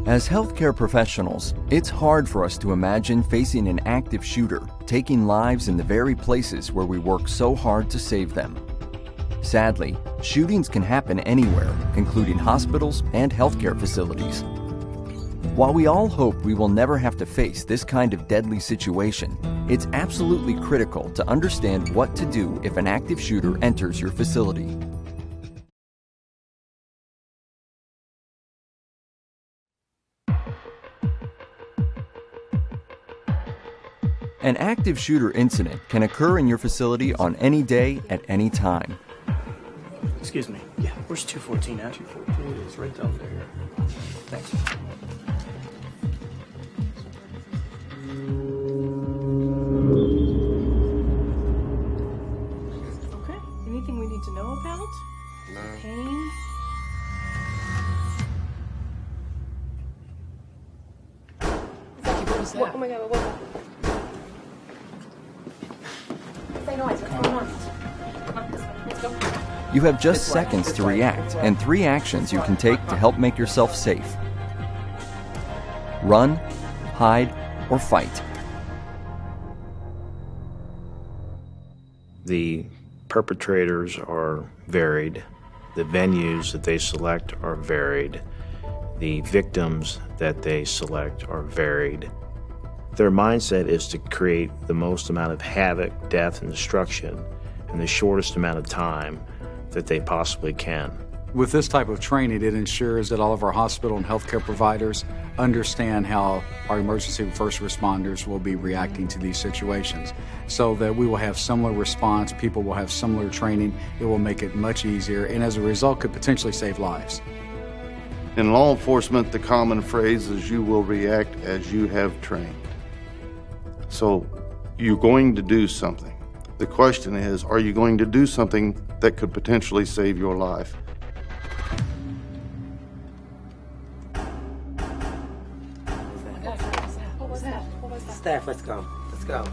As healthcare professionals, it's hard for us to imagine facing an active shooter, taking lives in the very places where we work so hard to save them. Sadly, shootings can happen anywhere, including hospitals and healthcare facilities. While we all hope we will never have to face this kind of deadly situation, it's absolutely critical to understand what to do if an active shooter enters your facility. An active shooter incident can occur in your facility on any day at any time. Excuse me. Yeah, where's 214 at? 214 is right down there. Thanks. Okay. Anything we need to know about? No. Pain? What was that? Oh my God, what was that? Say noise, what's going on? Come on, this way, let's go. You have just seconds to react and 3 actions you can take to help make yourself safe. Run, hide, or fight. The perpetrators are varied. The venues that they select are varied. The victims that they select are varied. Their mindset is to create the most amount of havoc, death, and destruction in the shortest amount of time that they possibly can. With this type of training, it ensures that all of our hospital and healthcare providers understand how our emergency and first responders will be reacting to these situations, so that we will have similar response, people will have similar training, it will make it much easier, and as a result could potentially save lives. In law enforcement, the common phrase is you will react as you have trained. So you're going to do something. The question is, are you going to do something that could potentially save your life? What was that? Staff, let's go. Let's go.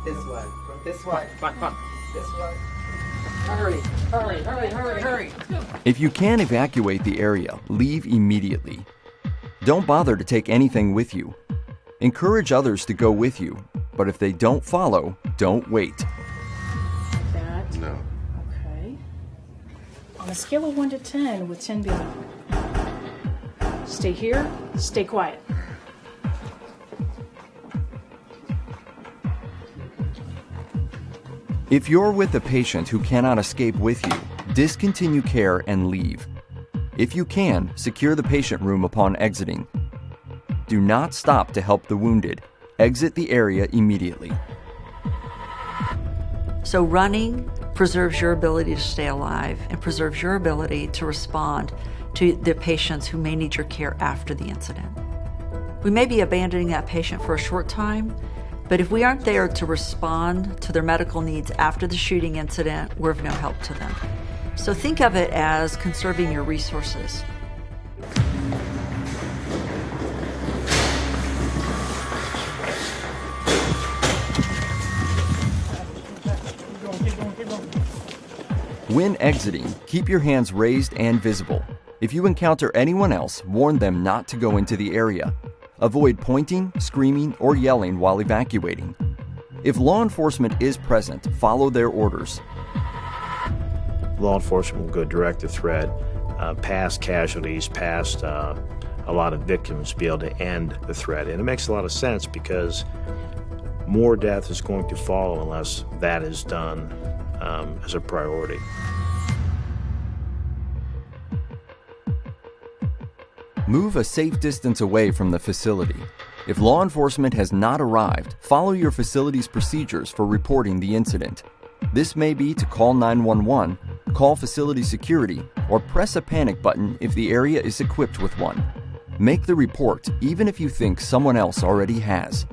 This way. This way. Come on. This way. Hurry. Hurry. Hurry. Hurry. Hurry. If you can evacuate the area, leave immediately. Don't bother to take anything with you. Encourage others to go with you, but if they don't follow, don't wait. That. No. Okay. On a scale of 1 to 10, with 10 being stay here, stay quiet. If you're with a patient who cannot escape with you, discontinue care and leave. If you can, secure the patient room upon exiting. Do not stop to help the wounded. Exit the area immediately. So running preserves your ability to stay alive and preserves your ability to respond to the patients who may need your care after the incident. We may be abandoning that patient for a short time, but if we aren't there to respond to their medical needs after the shooting incident, we're of no help to them. So think of it as conserving your resources. When exiting, keep your hands raised and visible. If you encounter anyone else, warn them not to go into the area. Avoid pointing, screaming, or yelling while evacuating. If law enforcement is present, follow their orders. Law enforcement will go direct to threat, past casualties, past a lot of victims, to be able to end the threat. And it makes a lot of sense because more death is going to follow unless that is done as a priority. Move a safe distance away from the facility. If law enforcement has not arrived, follow your facility's procedures for reporting the incident. This may be to call 911, call facility security, or press a panic button if the area is equipped with one. Make the report even if you think someone else already has.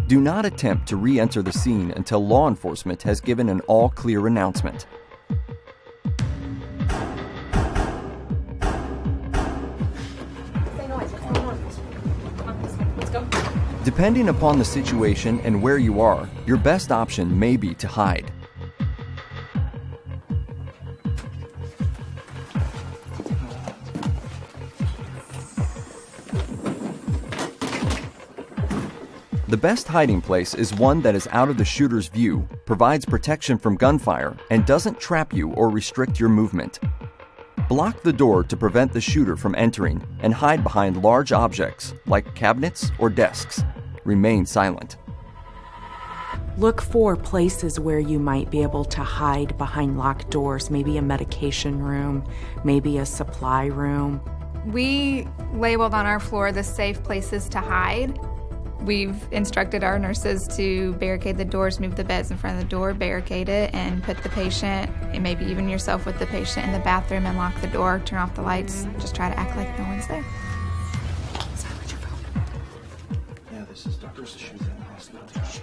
Do not attempt to re-enter the scene until law enforcement has given an all-clear announcement. Say noise, what's going on? Come on, this way, let's go. Depending upon the situation and where you are, your best option may be to hide. The best hiding place is one that is out of the shooter's view, provides protection from gunfire, and doesn't trap you or restrict your movement. Block the door to prevent the shooter from entering and hide behind large objects like cabinets or desks. Remain silent. Look for places where you might be able to hide behind locked doors, maybe a medication room, maybe a supply room. We labeled on our floor the safe places to hide. We've instructed our nurses to barricade the doors, move the beds in front of the door, barricade it, and put the patient, and maybe even yourself with the patient, in the bathroom and lock the door, turn off the lights, just try to act like no one's there.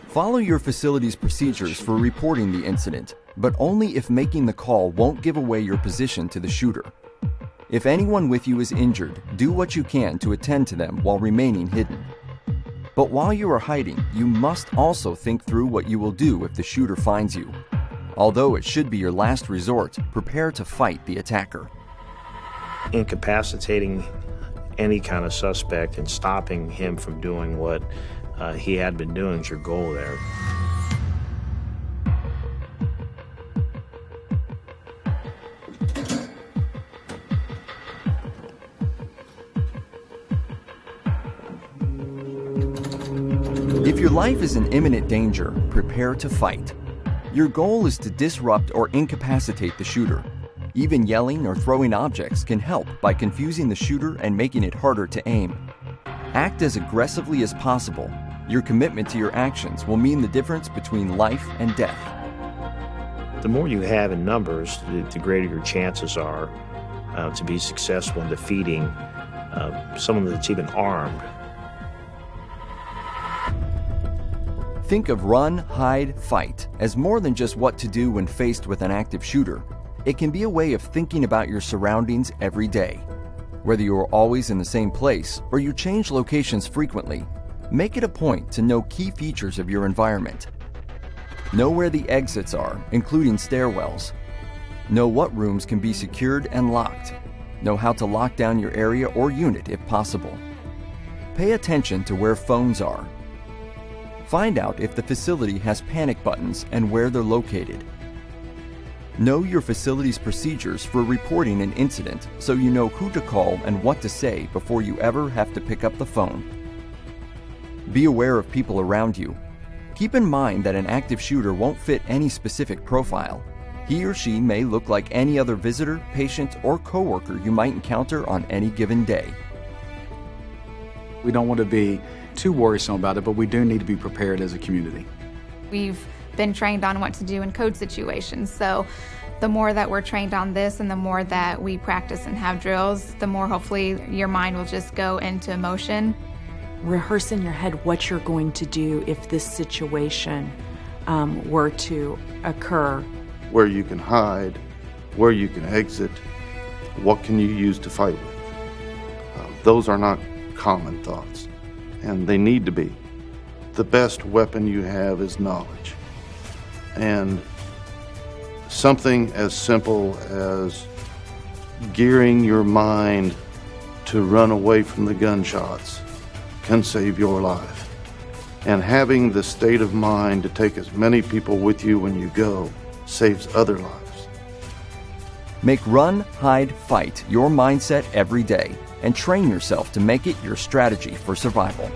Follow your facility's procedures for reporting the incident, but only if making the call won't give away your position to the shooter. If anyone with you is injured, do what you can to attend to them while remaining hidden. But while you are hiding, you must also think through what you will do if the shooter finds you. Although it should be your last resort, prepare to fight the attacker. Incapacitating any kind of suspect and stopping him from doing what he had been doing is your goal there. If your life is in imminent danger, prepare to fight. Your goal is to disrupt or incapacitate the shooter. Even yelling or throwing objects can help by confusing the shooter and making it harder to aim. Act as aggressively as possible. Your commitment to your actions will mean the difference between life and death. The more you have in numbers, the greater your chances are to be successful in defeating someone that's even armed. Think of run, hide, fight as more than just what to do when faced with an active shooter. It can be a way of thinking about your surroundings every day. Whether you are always in the same place or you change locations frequently, make it a point to know key features of your environment. Know where the exits are, including stairwells. Know what rooms can be secured and locked. Know how to lock down your area or unit if possible. Pay attention to where phones are. Find out if the facility has panic buttons and where they're located. Know your facility's procedures for reporting an incident so you know who to call and what to say before you ever have to pick up the phone. Be aware of people around you. Keep in mind that an active shooter won't fit any specific profile. He or she may look like any other visitor, patient, or coworker you might encounter on any given day. We don't want to be too worrisome about it, but we do need to be prepared as a community. We've been trained on what to do in code situations, so the more that we're trained on this and the more that we practice and have drills, the more hopefully your mind will just go into motion. Rehearse in your head what you're going to do if this situation were to occur. Where you can hide, where you can exit, what can you use to fight with. Those are not common thoughts, and they need to be. The best weapon you have is knowledge. And something as simple as gearing your mind to run away from the gunshots can save your life. And having the state of mind to take as many people with you when you go saves other lives. Make run, hide, fight your mindset every day and train yourself to make it your strategy for survival.